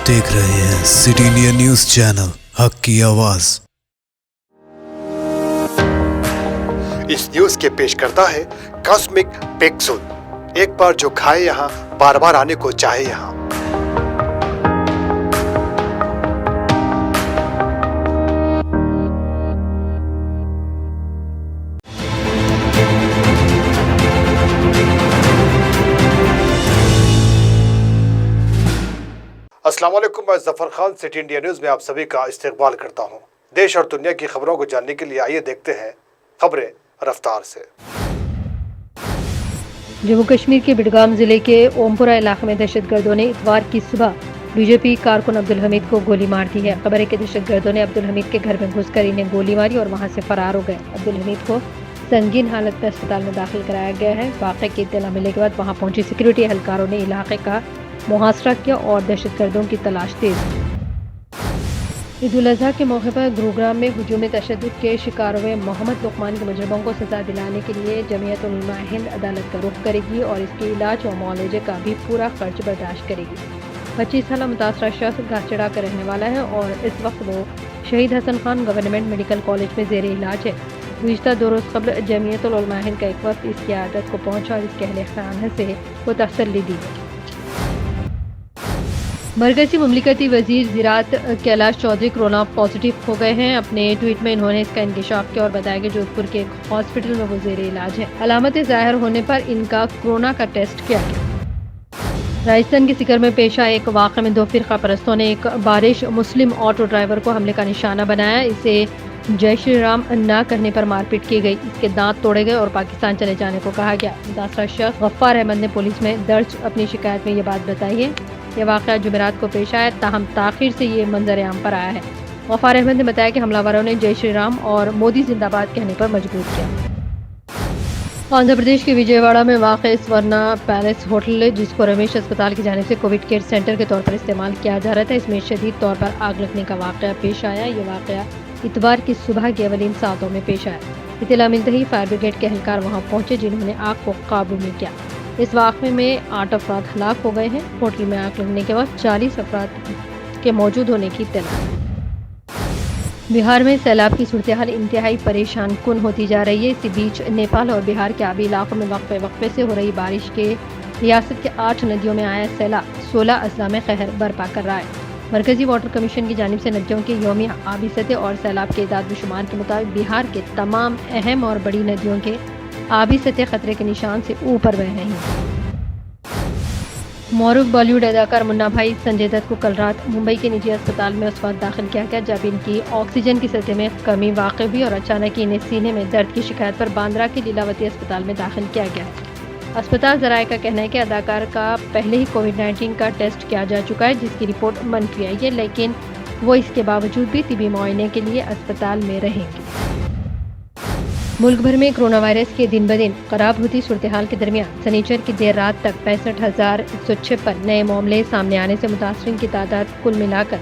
आप देख रहे हैं सिटी इंडिया न्यूज चैनल हक की आवाज। इस न्यूज के पेश करता है कॉस्मिक पेक्सुल। एक बार जो खाए यहाँ बार बार आने को चाहे यहाँ। अस्सलाम वालेकुम, मैं Zafar Khan city India news में आप सभी का इस्तकबाल करता हूं। देश और दुनिया की खबरों को जानने के लिए आइए देखते हैं खबरें रफ्तार से। जम्मू कश्मीर के बिडगाम जिले के ओमपुरा इलाके में दहशतगर्दों ने इतवार की सुबह बीजेपी कारकुन अब्दुल हमीद को गोली मार दी है। खबर है कि दहशतगर्दों ने अब्दुल हमीद के घर में घुसकर इन्हें गोली मारी और वहां से फरार हो गए। अब्दुल हमीद को संगीन हालत में अस्पताल में दाखिल कराया गया है। वाक़े की इत्तला मिलने के बाद वहां पहुंची सिक्योरिटी एहलकारों ने इलाके का मुहासरा किया और दहशतगर्दों की तलाश तेज। ईद उल अजहा के मौके पर गुरुग्राम में हुजूम तशद्दुद के शिकार हुए मोहम्मद लुकमान के मुजरिमों को सजा दिलाने के लिए जमीयत उलमा हिंद अदालत का रुख करेगी और इसके इलाज और मुआवजे का भी पूरा खर्च बर्दाश्त करेगी। 25 साल मुतासरा शख्स घास चढ़ा कर रहने वाला है और इस वक्त वो Shaheed Hasan Khan government medical college में जेर इलाज है। गुज़िश्ता 2 रोज़ कबल जमीयत उलमा हिंद का एक वक्त इसकी आदत को पहुंचा और इसके अहले खाना से वो तसल्ली दी है। मरकज़ी मुमलिकती वज़ीर ज़राअत कैलाश चौधरी कोरोना पॉजिटिव हो गए हैं। अपने ट्वीट में इन्होंने इसका इंकशाफ किया और बताया कि जोधपुर के एक हॉस्पिटल में वो ज़ेर इलाज है। अलामतें ज़ाहिर होने पर इनका कोरोना का टेस्ट किया गया। राजस्थान के सिकर में पेश आए एक वाक़े में 2 फ़िरका परस्तों ने एक बारिश मुस्लिम ऑटो ड्राइवर को हमले का निशाना बनाया। इसे जय श्री राम न कहने पर मारपीट की गई, इसके दांत तोड़े गए और पाकिस्तान चले जाने को कहा गया। मुतासरा शख्स गफ्फार अहमद ने पुलिस में दर्ज अपनी शिकायत में ये बात बताई है। यह वाक़या जुमेरात को पेश आया, ताहम ताख़िर से ये मंजर आम पर आया है। गफ्फार अहमद ने बताया कि हमलावरों ने जय श्री राम और मोदी जिंदाबाद कहने पर मजबूर किया। आंध्र प्रदेश के विजयवाड़ा में वाक़ स्वर्णा पैलेस होटल, जिसको रमेश अस्पताल की जानिब से कोविड केयर सेंटर के तौर पर इस्तेमाल किया जा रहा था, इसमें शदीद तौर पर आग लगने का वाक़या पेश आया। ये वाक़या इतवार की सुबह के अवलीन सातों में पेश आया। इत्तला मिलते ही फायर ब्रिगेड के एहलकार वहां पहुंचे, जिन्होंने आग को काबू में किया। इस वाक़े में 8 अफराद हलाक हो गए हैं। होटल में आग लगने के बाद 40 अफराद के मौजूद होने की इत्तला। बिहार में सैलाब की सूरत हाल इंतहाई परेशान कुन होती जा रही है। इसी बीच नेपाल और बिहार के आबी इलाकों में वक्फे वक्फे से हो रही बारिश के रियासत के 8 नदियों में आया सैलाब 16 अजला में कहर बर्पा कर रहा है। मरकजी वाटर कमीशन की जानिब से नदियों के यौमिया आबी सतह और सैलाब के इदाद व शुमार के मुताबिक बिहार के तमाम अहम और बड़ी नदियों के आबी सतह खतरे के निशान से ऊपर बह रही हैं। मौरूफ बॉलीवुड अदाकार मुन्ना भाई संजय दत्त को कल रात मुंबई के निजी अस्पताल में उस वक्त दाखिल किया गया जब इनकी ऑक्सीजन की सतह में कमी वाक़ हुई और अचानक इन्हें सीने में दर्द की शिकायत पर बांद्रा के लीलावती अस्पताल में दाखिल किया गया है। अस्पताल ज़राए का कहना है कि अदाकार का पहले ही कोविड-19 का टेस्ट किया जा चुका है, जिसकी रिपोर्ट मनफी आई है, लेकिन वो इसके बावजूद भी तिबी मुआयने के लिए अस्पताल में रहेंगे। मुल्क भर में कोरोना वायरस के दिन ब दिन खराब होती सूरत हाल के दरमियान शनिचर की देर रात तक 65,156 नए मामले सामने आने से मुतासरीन की तादाद कुल मिलाकर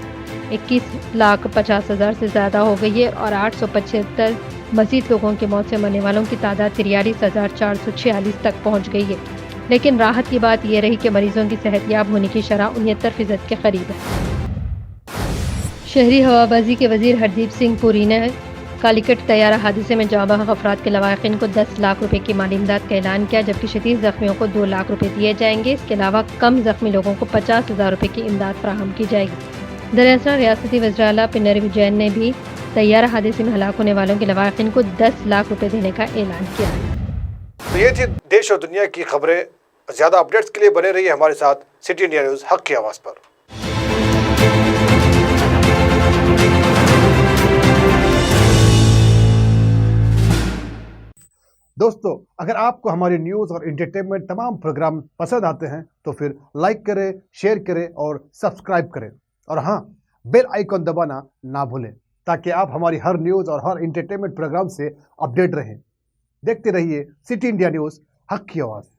21,50,000 से ज़्यादा हो गई है और 875 मज़ीद लोगों की मौत से मरने वालों की तादाद 43,446 तक पहुँच गई है। लेकिन राहत की बात यह रही कि मरीजों की सेहतयाब होने की शरह 69% के करीब है। शहरी हवाबाजी के वजीर हरदीप सिंह पुरी ने कालीकट तैयारा हादसे में जाँ बहक अफराद के लवाहिकीन को 10 लाख रुपए की माली इमदाद का ऐलान किया, जबकि शदीद जख्मियों को 2 लाख रुपए दिए जाएंगे। इसके अलावा कम जख्मी लोगों को 50,000 रुपए की इमदाद फराहम की जाएगी। दरअसल रियासती वज़ीर पिनरी विजयन ने भी तैयारा हादसे में हलाक होने वालों के लवाहिकीन को 10 लाख रुपए देने का ऐलान किया। तो ये थी देश और दुनिया की खबरें। ज्यादा अपडेट्स के लिए बने रहिए हमारे साथ सिटी इंडिया न्यूज़ हक की आवाज़ पर। दोस्तों, अगर आपको हमारी न्यूज़ और एंटरटेनमेंट तमाम प्रोग्राम पसंद आते हैं तो फिर लाइक करें, शेयर करें और सब्सक्राइब करें। और हाँ, बेल आइकॉन दबाना ना भूलें ताकि आप हमारी हर न्यूज़ और हर एंटरटेनमेंट प्रोग्राम से अपडेट रहें। देखते रहिए सिटी इंडिया न्यूज़ हक की आवाज़।